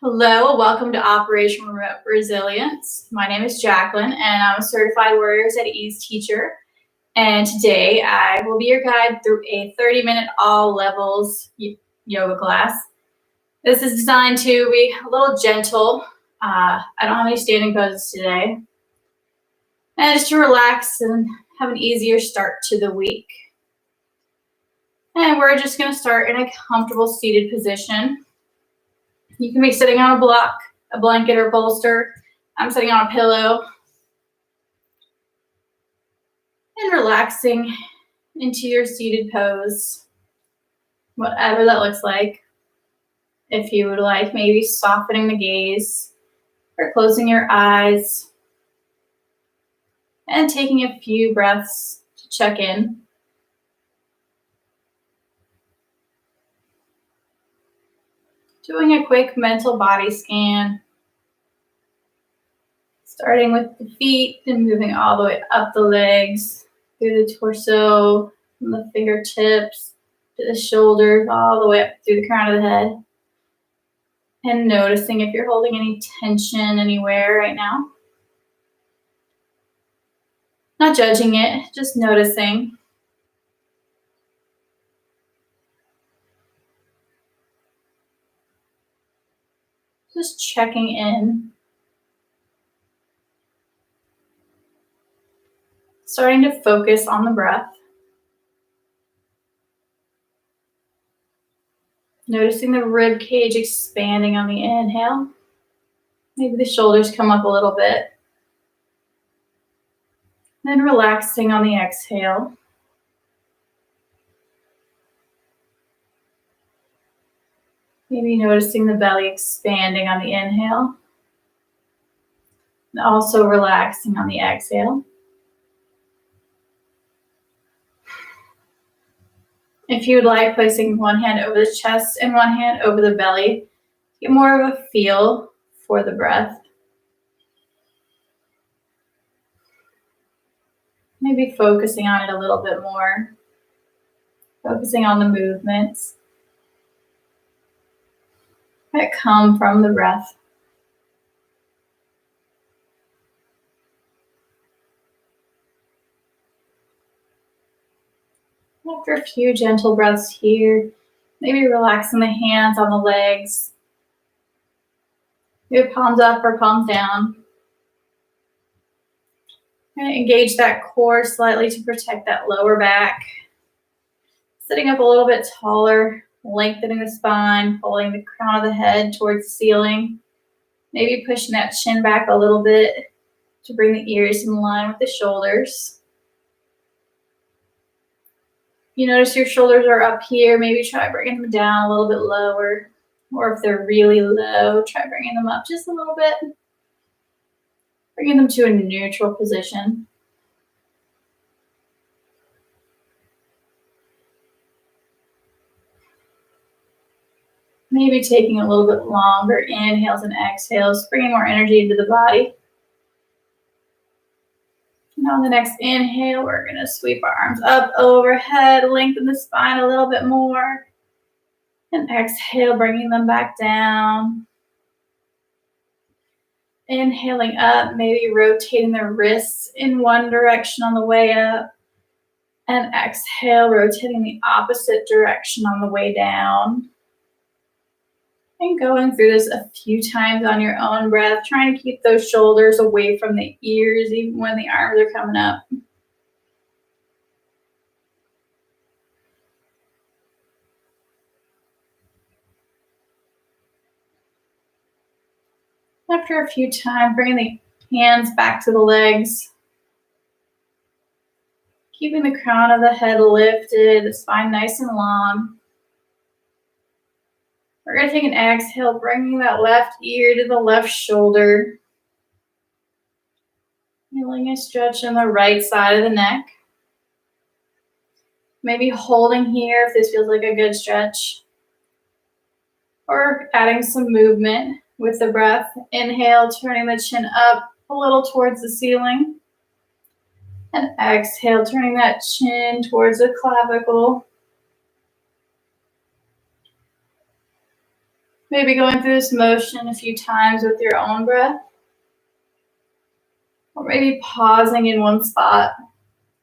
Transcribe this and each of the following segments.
Hello, welcome to Operational Resilience. My name is Jacquelynne, and I'm a Certified Warriors at Ease teacher. And today I will be your guide through a 30-minute all levels yoga class. This is designed to be a little gentle. I don't have any standing poses today. And just to relax and have an easier start to the week. And we're just going to start in a comfortable seated position. You can be sitting on a block, a blanket, or bolster. I'm sitting on a pillow and relaxing into your seated pose, whatever that looks like. If you would like, maybe softening the gaze or closing your eyes and taking a few breaths to check in. Doing a quick mental body scan, starting with the feet and moving all the way up the legs, through the torso, from the fingertips to the shoulders, all the way up through the crown of the head. And noticing if you're holding any tension anywhere right now. Not judging it, just noticing. Just checking in. Starting to focus on the breath. Noticing the rib cage expanding on the inhale. Maybe the shoulders come up a little bit. Then relaxing on the exhale. Maybe noticing the belly expanding on the inhale. And also relaxing on the exhale. If you would like, placing one hand over the chest and one hand over the belly, get more of a feel for the breath. Maybe focusing on it a little bit more. Focusing on the movements that come from the breath. After a few gentle breaths here, maybe relaxing the hands on the legs. Maybe palms up or palms down. And engage that core slightly to protect that lower back. Sitting up a little bit taller, lengthening the spine, pulling the crown of the head towards the ceiling. Maybe pushing that chin back a little bit to bring the ears in line with the shoulders. You notice your shoulders are up here, maybe try bringing them down a little bit lower. Or if they're really low, try bringing them up just a little bit. Bringing them to a neutral position. Maybe taking a little bit longer inhales and exhales, bringing more energy into the body. And on the next inhale, we're going to sweep our arms up overhead, lengthen the spine a little bit more. And exhale, bringing them back down. Inhaling up, maybe rotating the wrists in one direction on the way up. And exhale, rotating the opposite direction on the way down. And going through this a few times on your own breath, trying to keep those shoulders away from the ears even when the arms are coming up. After a few times, bringing the hands back to the legs. Keeping the crown of the head lifted, the spine nice and long. We're going to take an exhale, bringing that left ear to the left shoulder. Feeling a stretch on the right side of the neck. Maybe holding here if this feels like a good stretch. Or adding some movement with the breath. Inhale, turning the chin up a little towards the ceiling. And exhale, turning that chin towards the clavicle. Maybe going through this motion a few times with your own breath. Or maybe pausing in one spot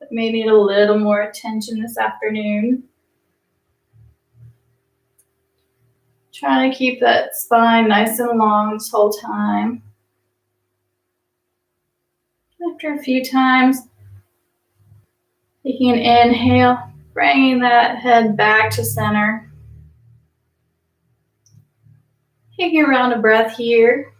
that may need a little more attention this afternoon. Trying to keep that spine nice and long this whole time. After a few times, taking an inhale, bringing that head back to center. Taking a round of breath here.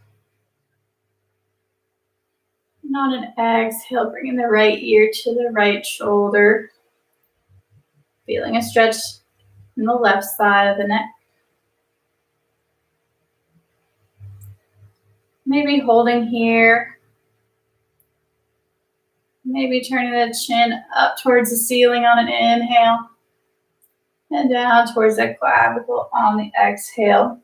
And on an exhale, bringing the right ear to the right shoulder. Feeling a stretch in the left side of the neck. Maybe holding here. Maybe turning the chin up towards the ceiling on an inhale. And down towards the clavicle on the exhale.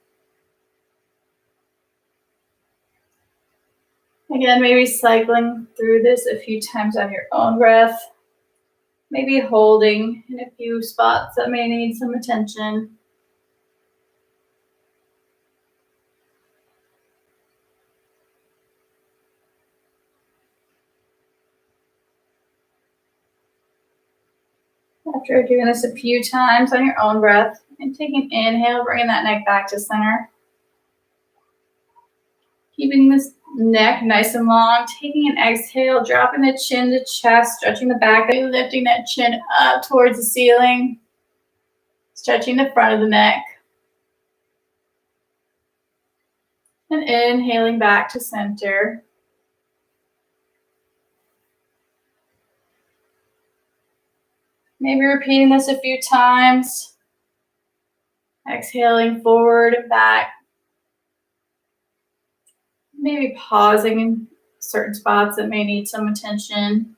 Again, maybe cycling through this a few times on your own breath. Maybe holding in a few spots that may need some attention. After doing this a few times on your own breath, and taking an inhale, bringing that neck back to center. Keeping this neck nice and long, taking an exhale, dropping the chin to chest, stretching the back, lifting that chin up towards the ceiling, stretching the front of the neck. And inhaling back to center. Maybe repeating this a few times. Exhaling forward and back. Maybe pausing in certain spots that may need some attention.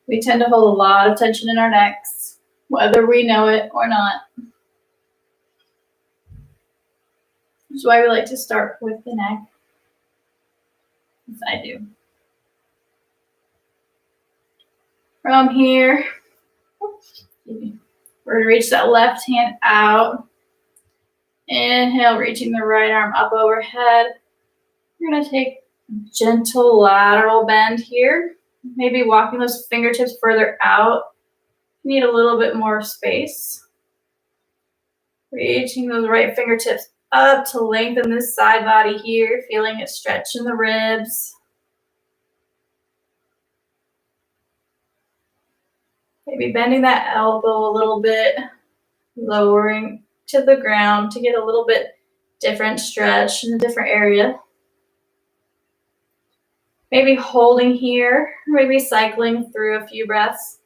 We tend to hold a lot of tension in our necks, whether we know it or not. Which is why we like to start with the neck, as I do. From here, we're going to reach that left hand out. Inhale, reaching the right arm up overhead. You're going to take a gentle lateral bend here. Maybe walking those fingertips further out. You need a little bit more space. Reaching those right fingertips up to lengthen this side body here. Feeling a stretch in the ribs. Maybe bending that elbow a little bit. Lowering to the ground to get a little bit different stretch in a different area. Maybe holding here, maybe cycling through a few breaths.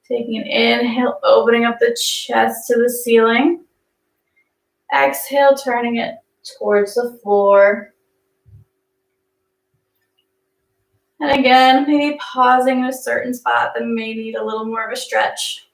Taking an inhale, opening up the chest to the ceiling. Exhale, turning it towards the floor. And again, maybe pausing in a certain spot that may need a little more of a stretch.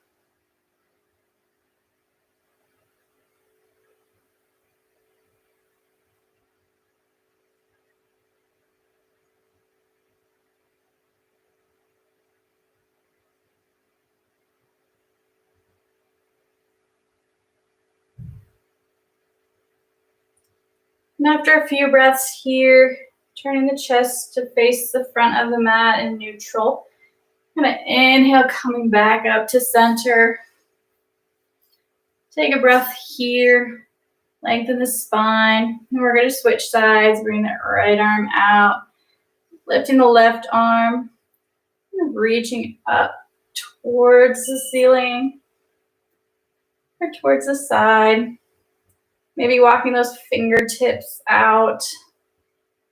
And after a few breaths here, turning the chest to face the front of the mat in neutral. I'm going to inhale, coming back up to center. Take a breath here. Lengthen the spine. And we're going to switch sides. Bring that right arm out. Lifting the left arm. And reaching up towards the ceiling. Or towards the side. Maybe walking those fingertips out.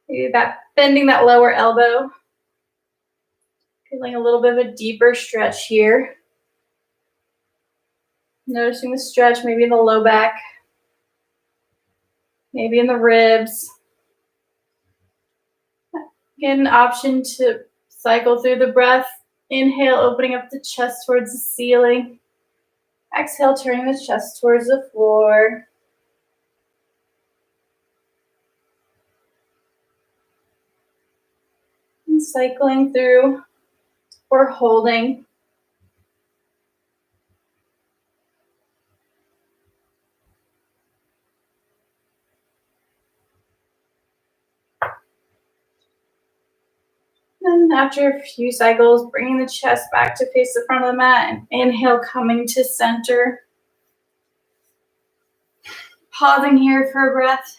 Maybe bending that lower elbow. Feeling a little bit of a deeper stretch here. Noticing the stretch maybe in the low back. Maybe in the ribs. Get an option to cycle through the breath. Inhale, opening up the chest towards the ceiling. Exhale, turning the chest towards the floor. And cycling through or holding. Then after a few cycles, bringing the chest back to face the front of the mat and inhale, coming to center. Pausing here for a breath.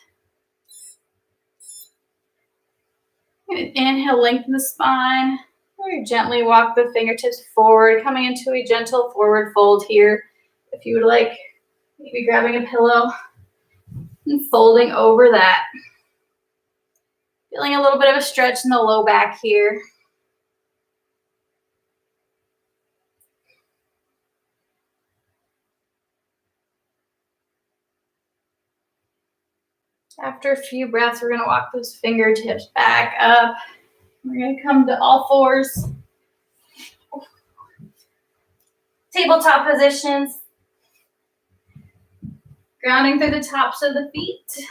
Inhale, lengthen the spine. Or gently walk the fingertips forward, coming into a gentle forward fold here. If you would like, maybe grabbing a pillow and folding over that. Feeling a little bit of a stretch in the low back here. After a few breaths, we're going to walk those fingertips back up. We're going to come to all fours. Tabletop positions. Grounding through the tops of the feet.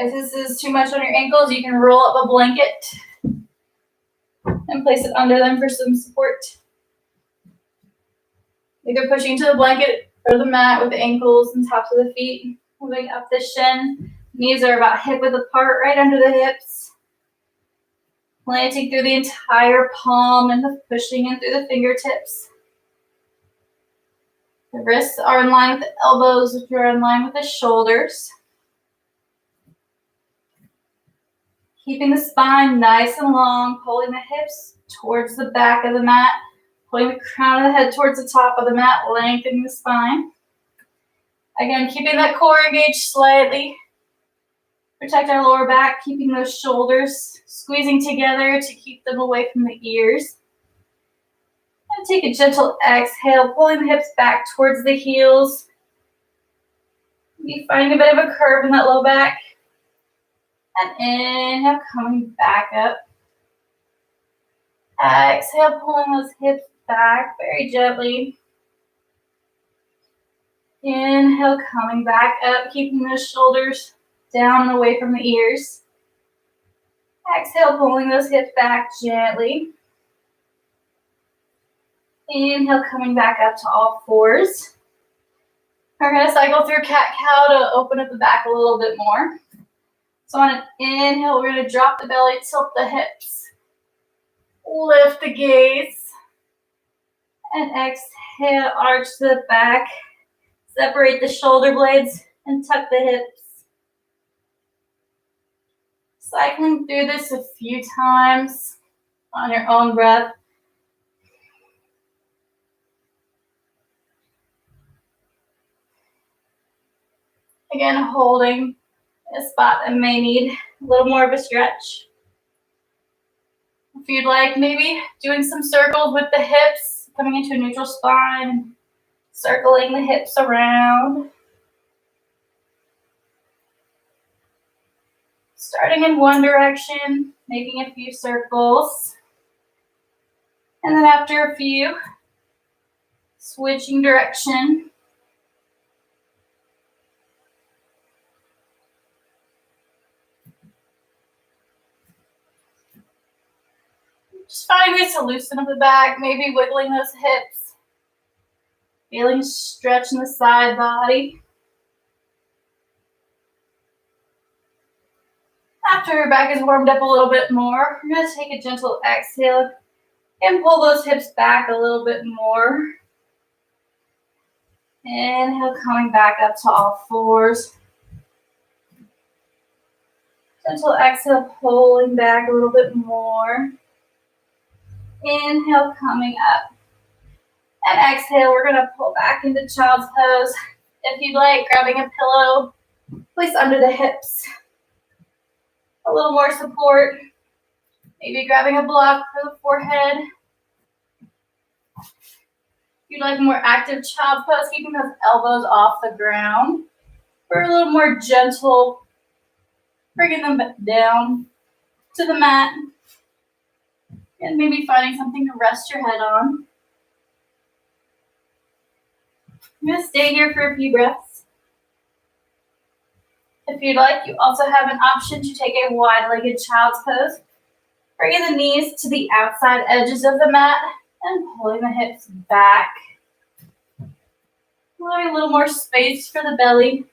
If this is too much on your ankles, you can roll up a blanket and place it under them for some support. Either pushing to the blanket or the mat with the ankles and tops of the feet. Moving up the shin. Knees are about hip width apart, right under the hips. Planting through the entire palm and pushing in through the fingertips. The wrists are in line with the elbows, which are in line with the shoulders. Keeping the spine nice and long, pulling the hips towards the back of the mat, pulling the crown of the head towards the top of the mat, lengthening the spine. Again, keeping that core engaged slightly. Protect our lower back, keeping those shoulders squeezing together to keep them away from the ears. And take a gentle exhale, pulling the hips back towards the heels. You find a bit of a curve in that low back. And inhale, coming back up. Exhale, pulling those hips back very gently. Inhale, coming back up, keeping those shoulders down and away from the ears. Exhale, pulling those hips back gently. Inhale, coming back up to all fours. We're going to cycle through cat-cow to open up the back a little bit more. So on an inhale, we're going to drop the belly, tilt the hips. Lift the gaze. And exhale, arch the back. Separate the shoulder blades and tuck the hips. Cycling through this a few times on your own breath. Again, holding a spot that may need a little more of a stretch. If you'd like, maybe doing some circles with the hips, coming into a neutral spine, circling the hips around. Starting in one direction, making a few circles. And then after a few, switching direction. Just finding ways to loosen up the back, maybe wiggling those hips. Feeling stretch in the side body. After your back is warmed up a little bit more, we're going to take a gentle exhale and pull those hips back a little bit more. Inhale, coming back up to all fours. Gentle exhale, pulling back a little bit more. Inhale, coming up. And exhale, we're going to pull back into child's pose. If you'd like, grabbing a pillow, place under the hips. A little more support. Maybe grabbing a block for the forehead. If you'd like a more active child's pose, keeping those elbows off the ground. For a little more gentle, bringing them down to the mat. And maybe finding something to rest your head on. I'm going to stay here for a few breaths. If you'd like, you also have an option to take a wide-legged child's pose. Bringing the knees to the outside edges of the mat and pulling the hips back. Allowing a little more space for the belly.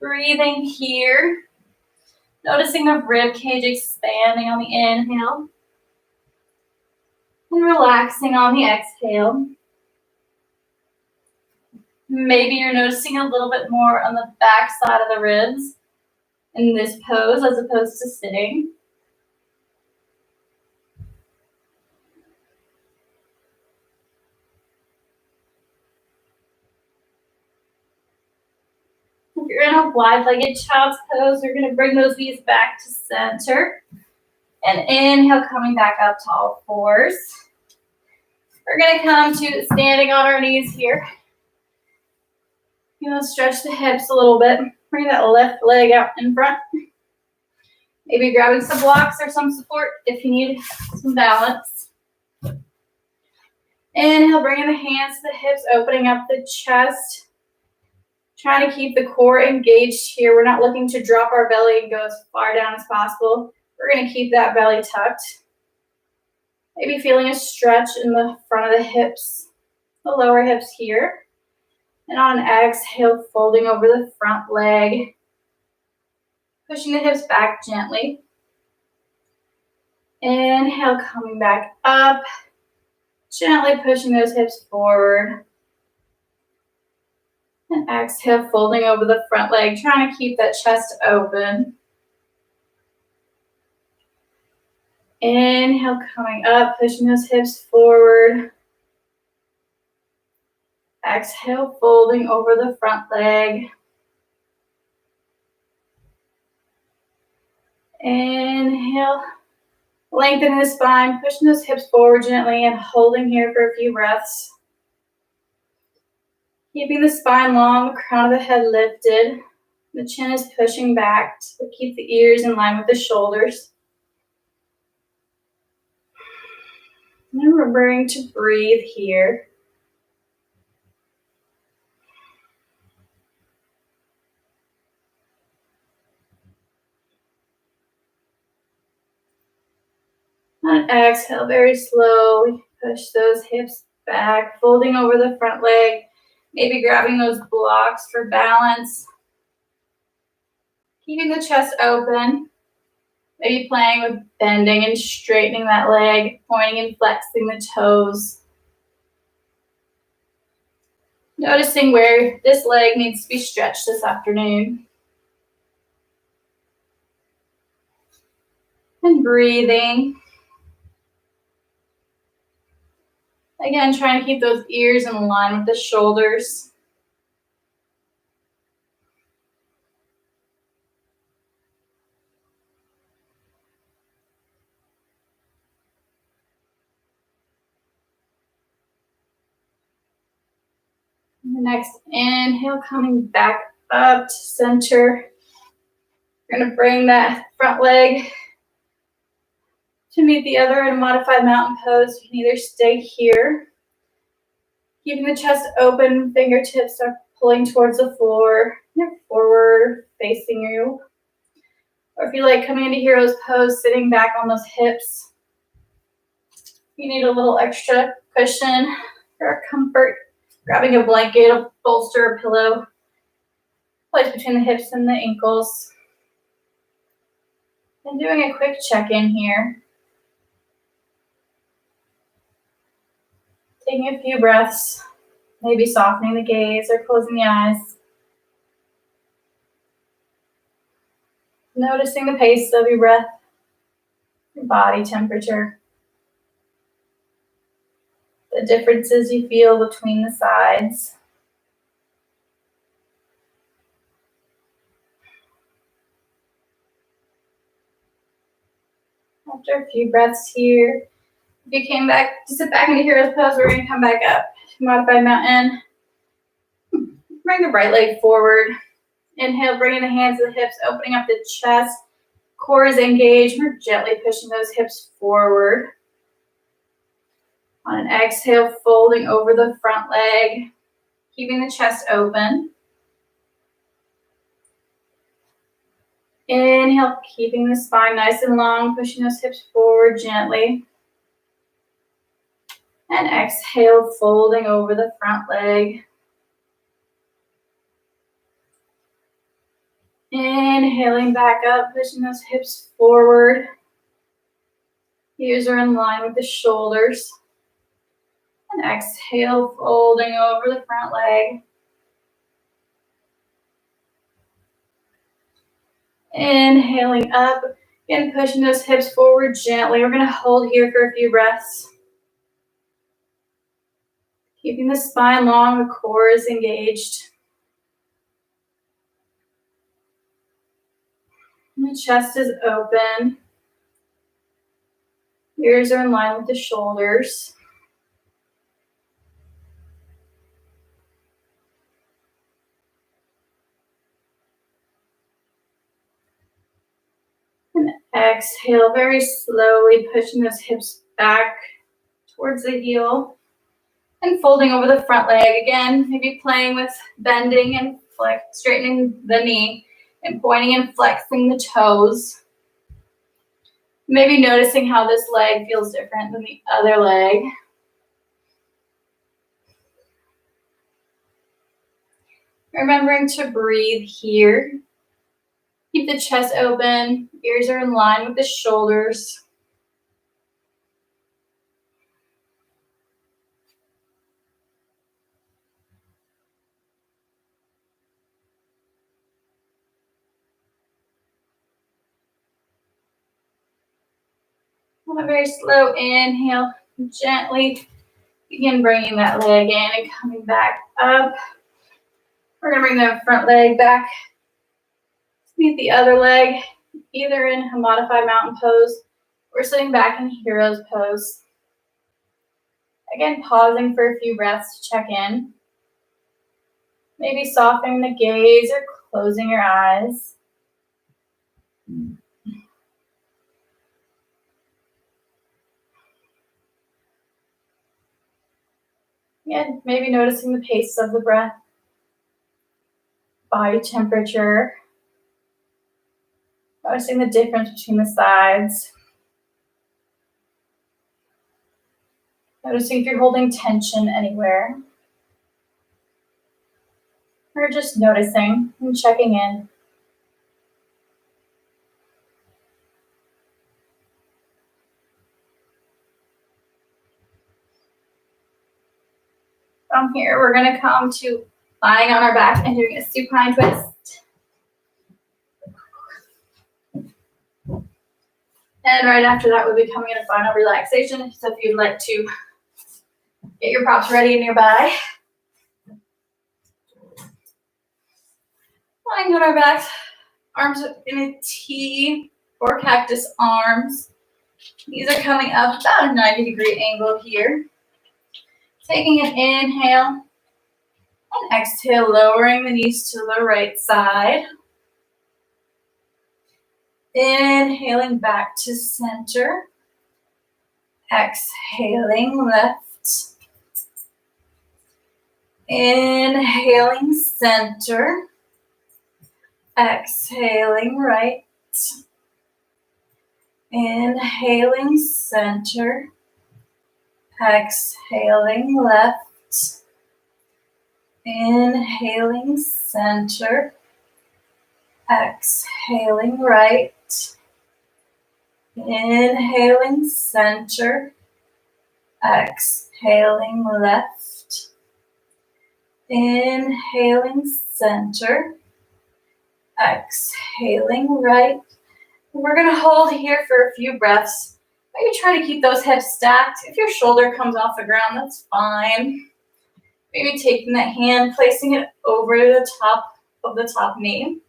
Breathing here. Noticing the rib cage expanding on the inhale. And relaxing on the exhale. Maybe you're noticing a little bit more on the back side of the ribs in this pose as opposed to sitting. If you're in a wide-legged child's pose, you're going to bring those knees back to center. And inhale, coming back up to all fours. We're going to come to standing on our knees here. Stretch the hips a little bit. Bring that left leg out in front. Maybe grabbing some blocks or some support if you need some balance. Inhale, bringing the hands to the hips, opening up the chest. Trying to keep the core engaged here. We're not looking to drop our belly and go as far down as possible. We're going to keep that belly tucked. Maybe feeling a stretch in the front of the hips, the lower hips here. And on an exhale, folding over the front leg. Pushing the hips back gently. Inhale, coming back up. Gently pushing those hips forward. And exhale, folding over the front leg, trying to keep that chest open. Inhale, coming up, pushing those hips forward. Exhale, folding over the front leg. Inhale, lengthening the spine, pushing those hips forward gently and holding here for a few breaths. Keeping the spine long, the crown of the head lifted. The chin is pushing back to keep the ears in line with the shoulders. And remembering to breathe here. On exhale, very slowly push those hips back, folding over the front leg, maybe grabbing those blocks for balance. Keeping the chest open, maybe playing with bending and straightening that leg, pointing and flexing the toes. Noticing where this leg needs to be stretched this afternoon. And breathing. Again, trying to keep those ears in line with the shoulders. The next inhale, coming back up to center. You're going to bring that front leg to meet the other in a modified mountain pose. You can either stay here, keeping the chest open, fingertips are pulling towards the floor. You're forward facing you. Or if you like coming into hero's pose, sitting back on those hips. You need a little extra cushion for comfort. Grabbing a blanket, a bolster, a pillow. Place between the hips and the ankles. And doing a quick check-in here. Taking a few breaths. Maybe softening the gaze or closing the eyes. Noticing the pace of your breath, your body temperature, the differences you feel between the sides. After a few breaths here, if you came back to sit back into hero's pose, we're going to come back up. Modified mountain. Bring the right leg forward. Inhale, bringing the hands to the hips, opening up the chest. Core is engaged. We're gently pushing those hips forward. On an exhale, folding over the front leg, keeping the chest open. Inhale, keeping the spine nice and long, pushing those hips forward gently. And exhale, folding over the front leg. Inhaling back up, pushing those hips forward. Ears are in line with the shoulders. And exhale, folding over the front leg. Inhaling up, again pushing those hips forward gently. We're going to hold here for a few breaths. Keeping the spine long, the core is engaged. And the chest is open. Ears are in line with the shoulders. And exhale, very slowly pushing those hips back towards the heel. And folding over the front leg again, maybe playing with bending and straightening the knee and pointing and flexing the toes. Maybe noticing how this leg feels different than the other leg. Remembering to breathe here. Keep the chest open, ears are in line with the shoulders. On a very slow inhale, gently begin bringing that leg in and coming back up. We're going to bring the front leg back to meet the other leg, either in a modified mountain pose or sitting back in hero's pose. Again, pausing for a few breaths to check in. Maybe softening the gaze or closing your eyes. Again, maybe noticing the pace of the breath, body temperature, noticing the difference between the sides. Noticing if you're holding tension anywhere. Or just noticing and checking in. From here, we're going to come to lying on our back and doing a supine twist. And right after that, we'll be coming in a final relaxation. So if you'd like to get your props ready nearby. Lying on our backs, arms in a T or cactus arms. These are coming up about a 90-degree angle here. Taking an inhale and exhale, lowering the knees to the right side. Inhaling back to center. Exhaling left. Inhaling center. Exhaling right. Inhaling center. Exhaling left. Inhaling center. Exhaling right. Inhaling center. Exhaling left. Inhaling center. Exhaling right. We're going to hold here for a few breaths. Maybe try to keep those hips stacked. If your shoulder comes off the ground, that's fine. Maybe taking that hand, placing it over the top of the top knee.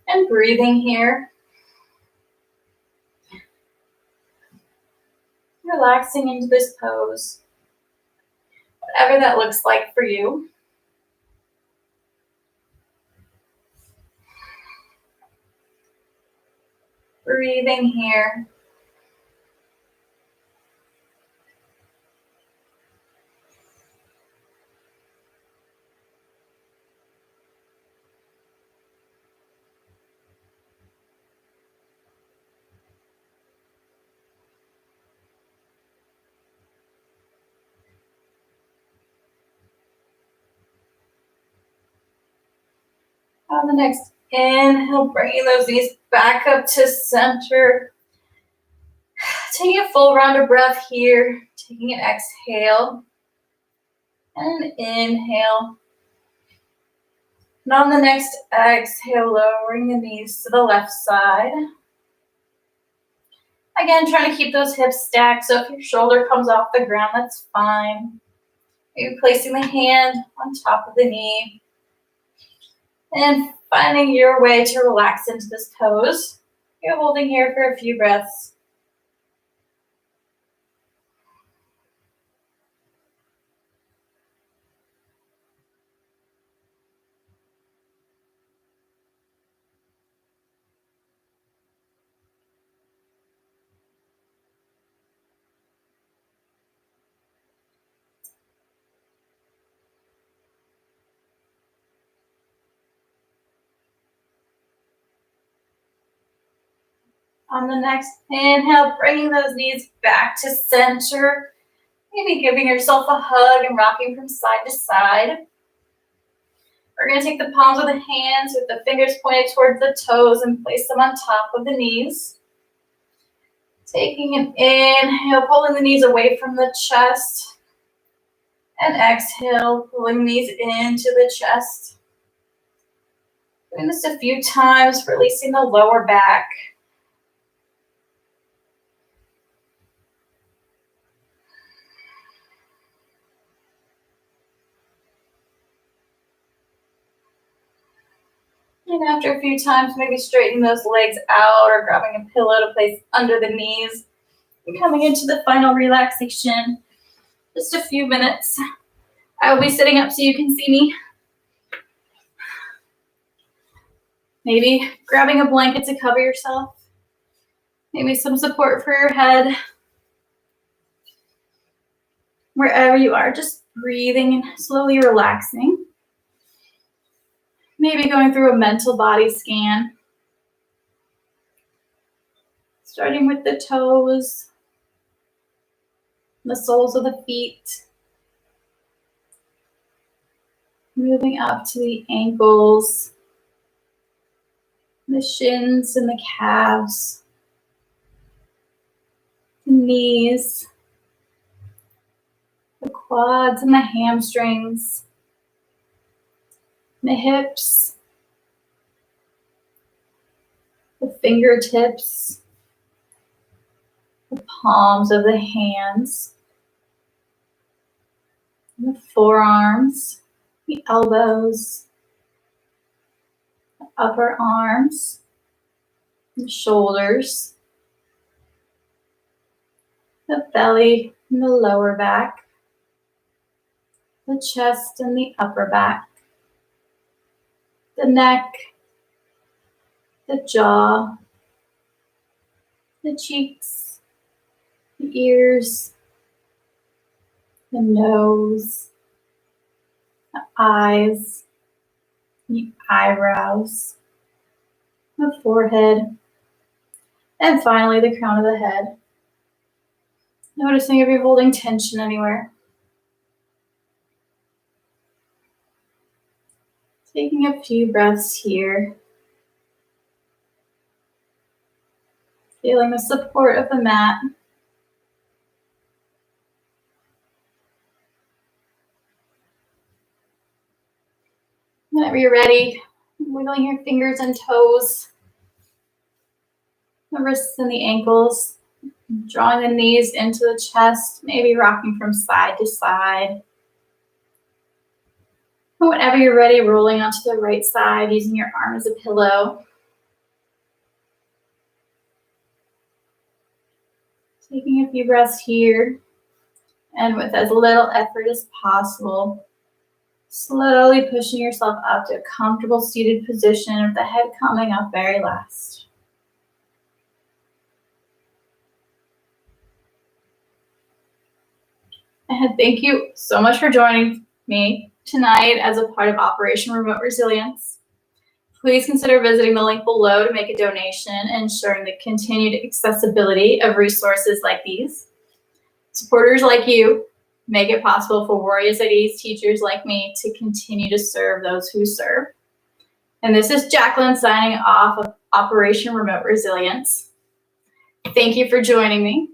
And breathing here. Relaxing into this pose. Whatever that looks like for you. Breathing here. On the next Inhale, bringing those knees back up to center. Taking a full round of breath here. Taking an exhale. And an inhale. And on the next exhale, lowering the knees to the left side. Again, trying to keep those hips stacked, so if your shoulder comes off the ground, that's fine. Maybe placing the hand on top of the knee. And finding your way to relax into this pose. You're holding here for a few breaths. On the next inhale, bringing those knees back to center. Maybe giving yourself a hug and rocking from side to side. We're going to take the palms of the hands with the fingers pointed towards the toes and place them on top of the knees. Taking an inhale, pulling the knees away from the chest. And exhale, pulling these into the chest. Doing this a few times, releasing the lower back. And after a few times, maybe straightening those legs out or grabbing a pillow to place under the knees. And coming into the final relaxation. Just a few minutes. I will be sitting up so you can see me. Maybe grabbing a blanket to cover yourself. Maybe some support for your head. Wherever you are, just breathing and slowly relaxing. Maybe going through a mental body scan. Starting with the toes, the soles of the feet. Moving up to the ankles, the shins and the calves, the knees, the quads and the hamstrings, the hips, the fingertips, the palms of the hands, the forearms, the elbows, the upper arms, the shoulders, the belly and the lower back, the chest and the upper back, the neck, the jaw, the cheeks, the ears, the nose, the eyes, the eyebrows, the forehead, and finally the crown of the head. Noticing if you're holding tension anywhere. Taking a few breaths here. Feeling the support of the mat. Whenever you're ready, wiggling your fingers and toes, the wrists and the ankles, drawing the knees into the chest, maybe rocking from side to side. And whenever you're ready, rolling onto the right side, using your arm as a pillow. Taking a few breaths here, and with as little effort as possible, slowly pushing yourself up to a comfortable seated position with the head coming up very last. And thank you so much for joining me tonight as a part of Operation Remote Resilience. Please consider visiting the link below to make a donation, ensuring the continued accessibility of resources like these. Supporters like you make it possible for Warriors at Ease teachers like me to continue to serve those who serve. And this is Jacquelynne signing off of Operation Remote Resilience. Thank you for joining me.